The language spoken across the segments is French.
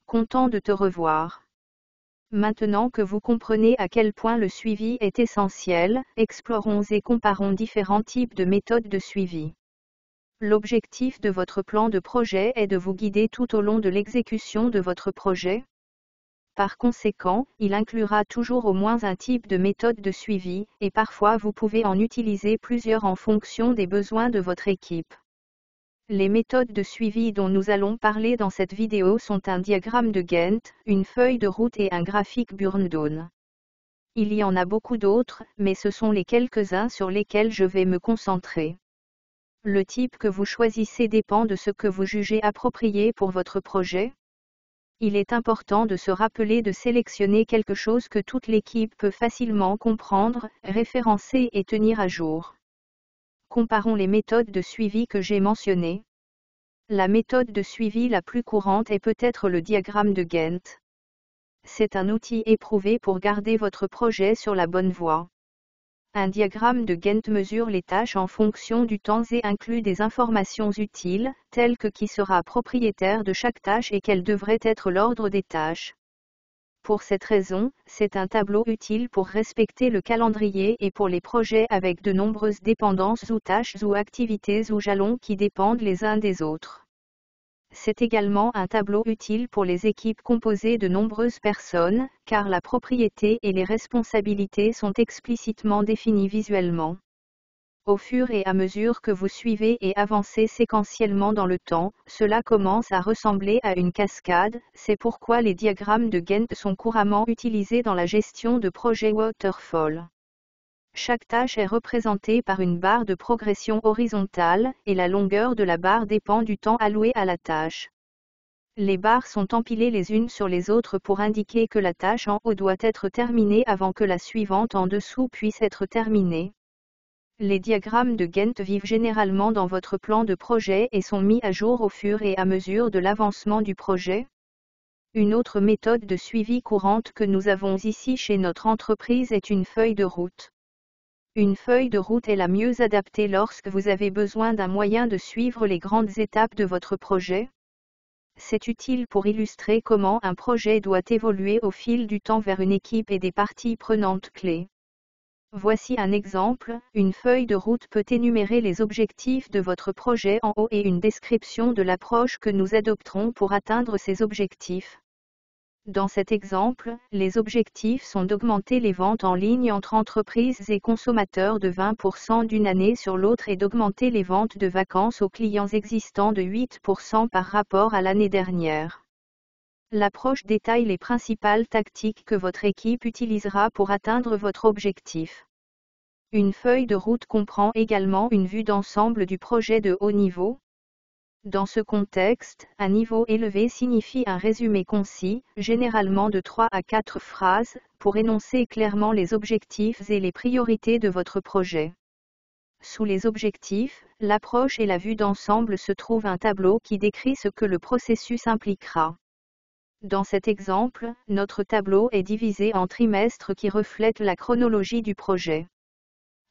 Content de te revoir. Maintenant que vous comprenez à quel point le suivi est essentiel, explorons et comparons différents types de méthodes de suivi. L'objectif de votre plan de projet est de vous guider tout au long de l'exécution de votre projet. Par conséquent, il inclura toujours au moins un type de méthode de suivi, et parfois vous pouvez en utiliser plusieurs en fonction des besoins de votre équipe. Les méthodes de suivi dont nous allons parler dans cette vidéo sont un diagramme de Gantt, une feuille de route et un graphique Burn-Down. Il y en a beaucoup d'autres, mais ce sont les quelques-uns sur lesquels je vais me concentrer. Le type que vous choisissez dépend de ce que vous jugez approprié pour votre projet. Il est important de se rappeler de sélectionner quelque chose que toute l'équipe peut facilement comprendre, référencer et tenir à jour. Comparons les méthodes de suivi que j'ai mentionnées. La méthode de suivi la plus courante est peut-être le diagramme de Gantt. C'est un outil éprouvé pour garder votre projet sur la bonne voie. Un diagramme de Gantt mesure les tâches en fonction du temps et inclut des informations utiles, telles que qui sera propriétaire de chaque tâche et quel devrait être l'ordre des tâches. Pour cette raison, c'est un tableau utile pour respecter le calendrier et pour les projets avec de nombreuses dépendances ou tâches ou activités ou jalons qui dépendent les uns des autres. C'est également un tableau utile pour les équipes composées de nombreuses personnes, car la propriété et les responsabilités sont explicitement définies visuellement. Au fur et à mesure que vous suivez et avancez séquentiellement dans le temps, cela commence à ressembler à une cascade, c'est pourquoi les diagrammes de Gantt sont couramment utilisés dans la gestion de projets waterfall. Chaque tâche est représentée par une barre de progression horizontale, et la longueur de la barre dépend du temps alloué à la tâche. Les barres sont empilées les unes sur les autres pour indiquer que la tâche en haut doit être terminée avant que la suivante en dessous puisse être terminée. Les diagrammes de Gantt vivent généralement dans votre plan de projet et sont mis à jour au fur et à mesure de l'avancement du projet. Une autre méthode de suivi courante que nous avons ici chez notre entreprise est une feuille de route. Une feuille de route est la mieux adaptée lorsque vous avez besoin d'un moyen de suivre les grandes étapes de votre projet. C'est utile pour illustrer comment un projet doit évoluer au fil du temps vers une équipe et des parties prenantes clés. Voici un exemple, une feuille de route peut énumérer les objectifs de votre projet en haut et une description de l'approche que nous adopterons pour atteindre ces objectifs. Dans cet exemple, les objectifs sont d'augmenter les ventes en ligne entre entreprises et consommateurs de 20% d'une année sur l'autre et d'augmenter les ventes de vacances aux clients existants de 8% par rapport à l'année dernière. L'approche détaille les principales tactiques que votre équipe utilisera pour atteindre votre objectif. Une feuille de route comprend également une vue d'ensemble du projet de haut niveau. Dans ce contexte, un niveau élevé signifie un résumé concis, généralement de 3 à 4 phrases, pour énoncer clairement les objectifs et les priorités de votre projet. Sous les objectifs, l'approche et la vue d'ensemble se trouve un tableau qui décrit ce que le processus impliquera. Dans cet exemple, notre tableau est divisé en trimestres qui reflètent la chronologie du projet.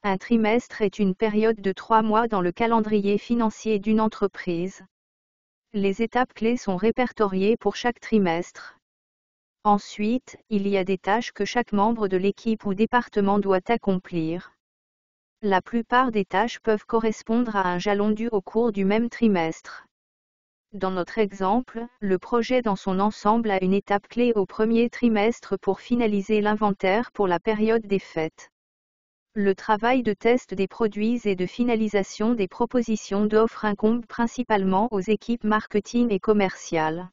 Un trimestre est une période de 3 mois dans le calendrier financier d'une entreprise. Les étapes clés sont répertoriées pour chaque trimestre. Ensuite, il y a des tâches que chaque membre de l'équipe ou département doit accomplir. La plupart des tâches peuvent correspondre à un jalon dû au cours du même trimestre. Dans notre exemple, le projet dans son ensemble a une étape clé au premier trimestre pour finaliser l'inventaire pour la période des fêtes. Le travail de test des produits et de finalisation des propositions d'offres incombe principalement aux équipes marketing et commerciales.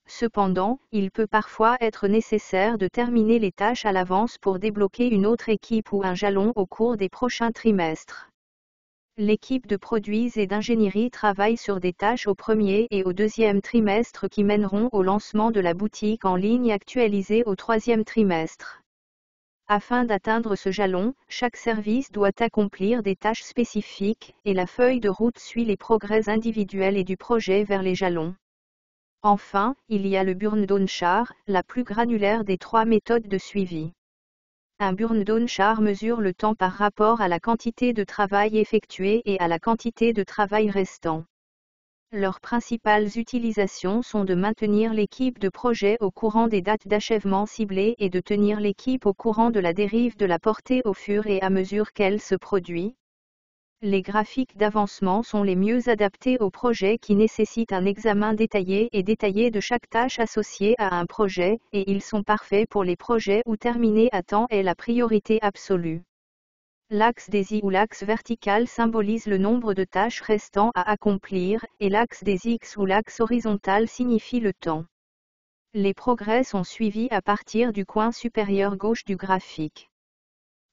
Cependant, il peut parfois être nécessaire de terminer les tâches à l'avance pour débloquer une autre équipe ou un jalon au cours des prochains trimestres. L'équipe de produits et d'ingénierie travaille sur des tâches au premier et au deuxième trimestre qui mèneront au lancement de la boutique en ligne actualisée au troisième trimestre. Afin d'atteindre ce jalon, chaque service doit accomplir des tâches spécifiques, et la feuille de route suit les progrès individuels et du projet vers les jalons. Enfin, il y a le burn-down chart, la plus granulaire des 3 méthodes de suivi. Un burn-down chart mesure le temps par rapport à la quantité de travail effectué et à la quantité de travail restant. Leurs principales utilisations sont de maintenir l'équipe de projet au courant des dates d'achèvement ciblées et de tenir l'équipe au courant de la dérive de la portée au fur et à mesure qu'elle se produit. Les graphiques d'avancement sont les mieux adaptés aux projets qui nécessitent un examen détaillé de chaque tâche associée à un projet, et ils sont parfaits pour les projets où terminer à temps est la priorité absolue. L'axe des Y ou l'axe vertical symbolise le nombre de tâches restant à accomplir, et l'axe des X ou l'axe horizontal signifie le temps. Les progrès sont suivis à partir du coin supérieur gauche du graphique.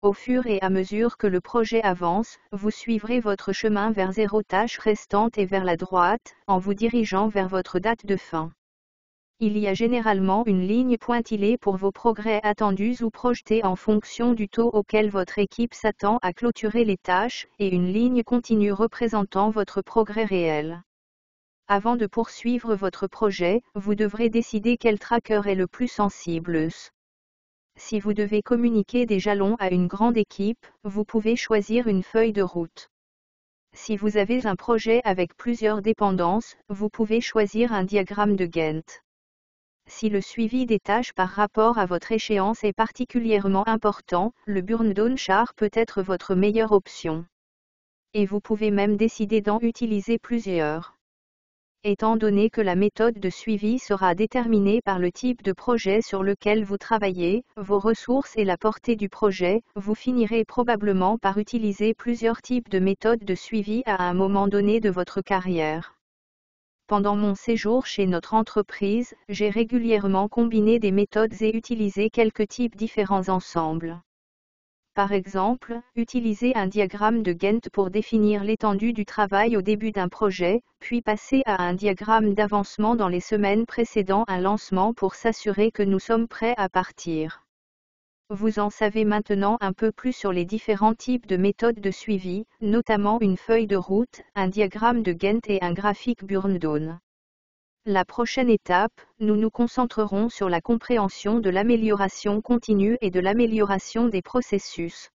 Au fur et à mesure que le projet avance, vous suivrez votre chemin vers 0 tâche restante et vers la droite, en vous dirigeant vers votre date de fin. Il y a généralement une ligne pointillée pour vos progrès attendus ou projetés en fonction du taux auquel votre équipe s'attend à clôturer les tâches, et une ligne continue représentant votre progrès réel. Avant de poursuivre votre projet, vous devrez décider quel tracker est le plus sensible. Si vous devez communiquer des jalons à une grande équipe, vous pouvez choisir une feuille de route. Si vous avez un projet avec plusieurs dépendances, vous pouvez choisir un diagramme de Gantt. Si le suivi des tâches par rapport à votre échéance est particulièrement important, le burn-down chart peut être votre meilleure option. Et vous pouvez même décider d'en utiliser plusieurs. Étant donné que la méthode de suivi sera déterminée par le type de projet sur lequel vous travaillez, vos ressources et la portée du projet, vous finirez probablement par utiliser plusieurs types de méthodes de suivi à un moment donné de votre carrière. Pendant mon séjour chez notre entreprise, j'ai régulièrement combiné des méthodes et utilisé quelques types différents ensemble. Par exemple, utiliser un diagramme de Gantt pour définir l'étendue du travail au début d'un projet, puis passer à un diagramme d'avancement dans les semaines précédant un lancement pour s'assurer que nous sommes prêts à partir. Vous en savez maintenant un peu plus sur les différents types de méthodes de suivi, notamment une feuille de route, un diagramme de Gantt et un graphique burn-down. La prochaine étape, nous nous concentrerons sur la compréhension de l'amélioration continue et de l'amélioration des processus.